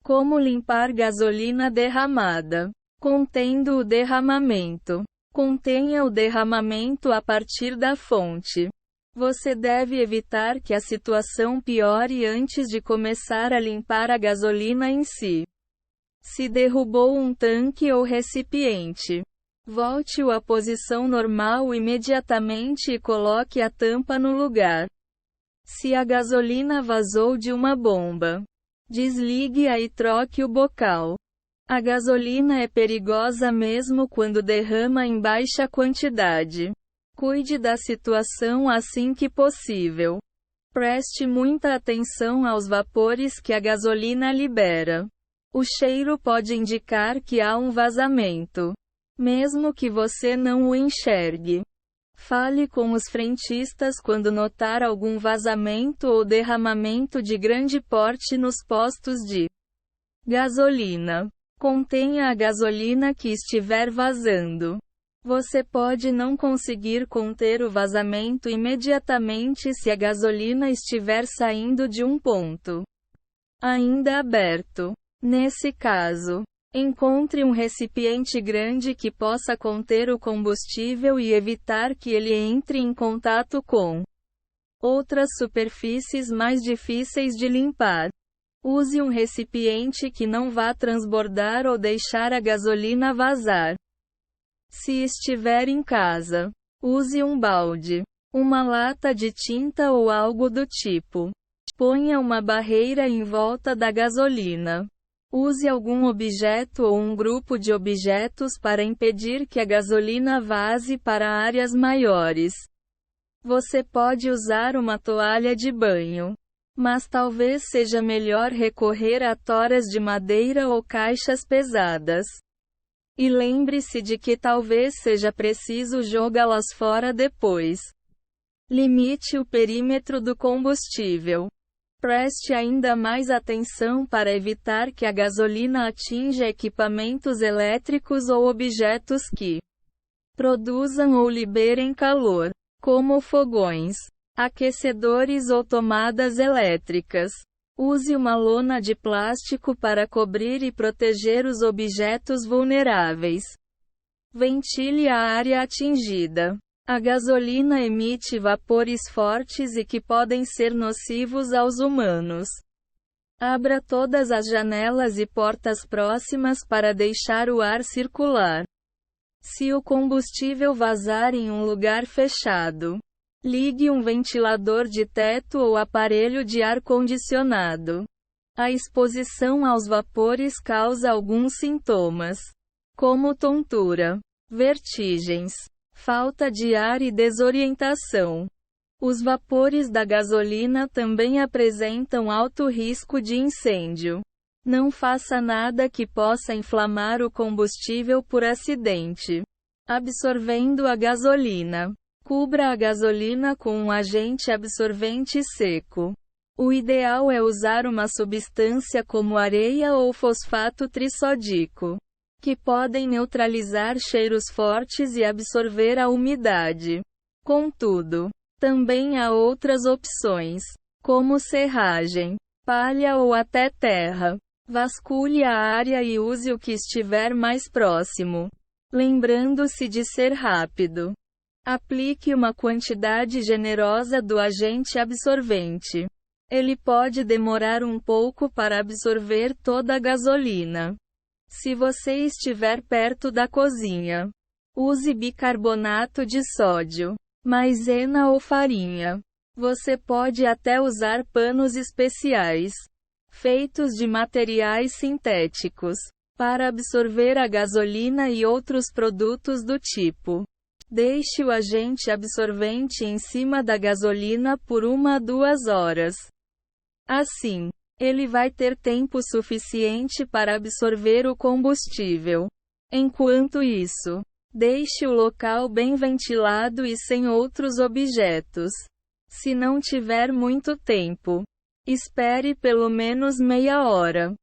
Como limpar gasolina derramada? Contendo o derramamento. Contenha o derramamento a partir da fonte. Você deve evitar que a situação piore antes de começar a limpar a gasolina em si. Se derrubou um tanque ou recipiente, volte-o à posição normal imediatamente e coloque a tampa no lugar. Se a gasolina vazou de uma bomba, desligue-a e troque o bocal. A gasolina é perigosa mesmo quando derrama em baixa quantidade. Cuide da situação assim que possível. Preste muita atenção aos vapores que a gasolina libera. O cheiro pode indicar que há um vazamento, mesmo que você não o enxergue. Fale com os frentistas quando notar algum vazamento ou derramamento de grande porte nos postos de gasolina. Contenha a gasolina que estiver vazando. Você pode não conseguir conter o vazamento imediatamente se a gasolina estiver saindo de um ponto ainda aberto. Nesse caso, encontre um recipiente grande que possa conter o combustível e evitar que ele entre em contato com outras superfícies mais difíceis de limpar. Use um recipiente que não vá transbordar ou deixar a gasolina vazar. Se estiver em casa, use um balde, uma lata de tinta ou algo do tipo. Ponha uma barreira em volta da gasolina. Use algum objeto ou um grupo de objetos para impedir que a gasolina vaze para áreas maiores. Você pode usar uma toalha de banho, mas talvez seja melhor recorrer a toras de madeira ou caixas pesadas. E lembre-se de que talvez seja preciso jogá-las fora depois. Limite o perímetro do combustível. Preste ainda mais atenção para evitar que a gasolina atinja equipamentos elétricos ou objetos que produzam ou liberem calor, como fogões, aquecedores ou tomadas elétricas. Use uma lona de plástico para cobrir e proteger os objetos vulneráveis. Ventile a área atingida. A gasolina emite vapores fortes e que podem ser nocivos aos humanos. Abra todas as janelas e portas próximas para deixar o ar circular. Se o combustível vazar em um lugar fechado, ligue um ventilador de teto ou aparelho de ar-condicionado. A exposição aos vapores causa alguns sintomas, como tontura, vertigens, falta de ar e desorientação. Os vapores da gasolina também apresentam alto risco de incêndio. Não faça nada que possa inflamar o combustível por acidente. Absorvendo a gasolina. Cubra a gasolina com um agente absorvente seco. O ideal é usar uma substância como areia ou fosfato trissódico, que podem neutralizar cheiros fortes e absorver a umidade. Contudo, também há outras opções, como serragem, palha ou até terra. Vasculhe a área e use o que estiver mais próximo, lembrando-se de ser rápido. Aplique uma quantidade generosa do agente absorvente. Ele pode demorar um pouco para absorver toda a gasolina. Se você estiver perto da cozinha, use bicarbonato de sódio, maisena ou farinha. Você pode até usar panos especiais, feitos de materiais sintéticos, para absorver a gasolina e outros produtos do tipo. Deixe o agente absorvente em cima da gasolina por 1 a 2 horas. Assim, ele vai ter tempo suficiente para absorver o combustível. Enquanto isso, deixe o local bem ventilado e sem outros objetos. Se não tiver muito tempo, espere pelo menos meia hora.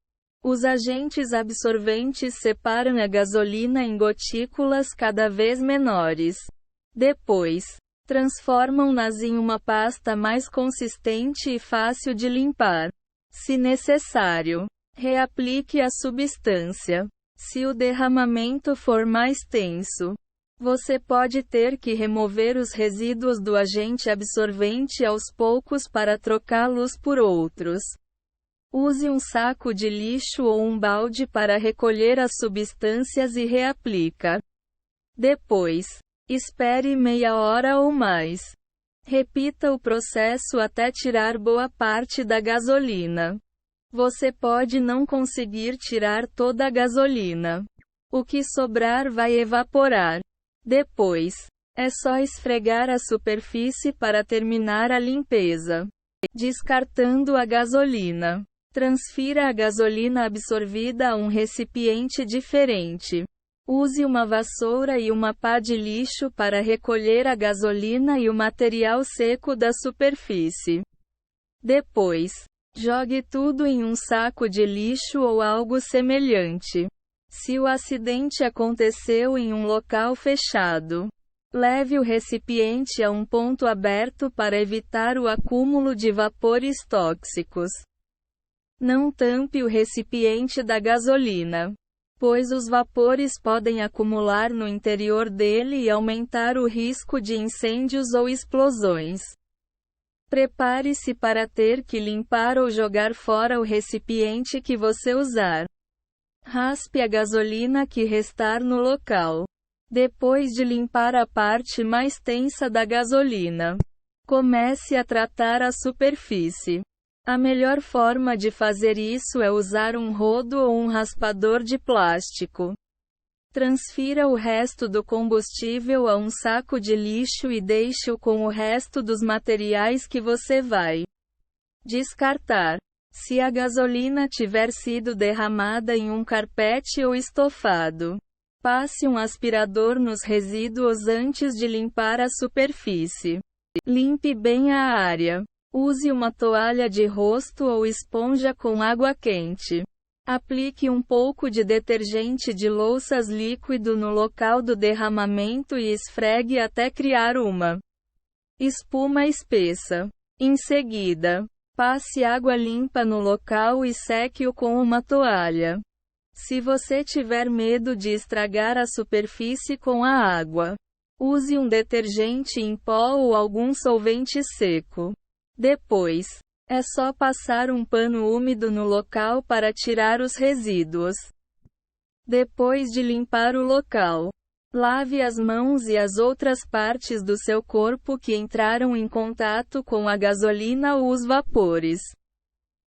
Os agentes absorventes separam a gasolina em gotículas cada vez menores. Depois, transformam-nas em uma pasta mais consistente e fácil de limpar. Se necessário, Reaplique a substância. Se o derramamento for mais tenso, você pode ter que remover os resíduos do agente absorvente aos poucos para trocá-los por outros. Use um saco de lixo ou um balde para recolher as substâncias e reaplica. Depois, espere meia hora ou mais. Repita o processo até tirar boa parte da gasolina. Você pode não conseguir tirar toda a gasolina. O que sobrar vai evaporar. Depois, é só esfregar a superfície para terminar a limpeza. Descartando a gasolina. Transfira a gasolina absorvida a um recipiente diferente. Use uma vassoura e uma pá de lixo para recolher a gasolina e o material seco da superfície. Depois, jogue tudo em um saco de lixo ou algo semelhante. Se o acidente aconteceu em um local fechado, leve o recipiente a um ponto aberto para evitar o acúmulo de vapores tóxicos. Não tampe o recipiente da gasolina, pois os vapores podem acumular no interior dele e aumentar o risco de incêndios ou explosões. Prepare-se para ter que limpar ou jogar fora o recipiente que você usar. Raspe a gasolina que restar no local. Depois de limpar a parte mais tensa da gasolina, comece a tratar a superfície. A melhor forma de fazer isso é usar um rodo ou um raspador de plástico. Transfira o resto do combustível a um saco de lixo e deixe-o com o resto dos materiais que você vai descartar. Se a gasolina tiver sido derramada em um carpete ou estofado, passe um aspirador nos resíduos antes de limpar a superfície. Limpe bem a área. Use uma toalha de rosto ou esponja com água quente. Aplique um pouco de detergente de louças líquido no local do derramamento e esfregue até criar uma espuma espessa. Em seguida, passe água limpa no local e seque-o com uma toalha. Se você tiver medo de estragar a superfície com a água, use um detergente em pó ou algum solvente seco. Depois, é só passar um pano úmido no local para tirar os resíduos. Depois de limpar o local, lave as mãos e as outras partes do seu corpo que entraram em contato com a gasolina ou os vapores.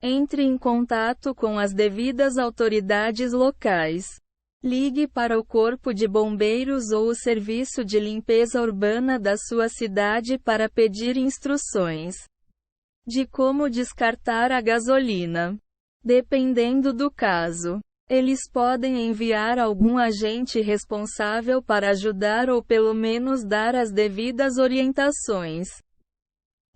Entre em contato com as devidas autoridades locais. Ligue para o Corpo de Bombeiros ou o Serviço de Limpeza Urbana da sua cidade para pedir instruções de como descartar a gasolina. Dependendo do caso, eles podem enviar algum agente responsável para ajudar ou pelo menos dar as devidas orientações.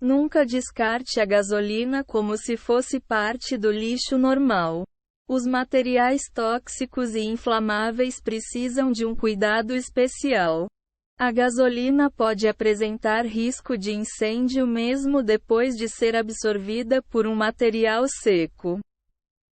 Nunca descarte a gasolina como se fosse parte do lixo normal. Os materiais tóxicos e inflamáveis precisam de um cuidado especial. A gasolina pode apresentar risco de incêndio mesmo depois de ser absorvida por um material seco.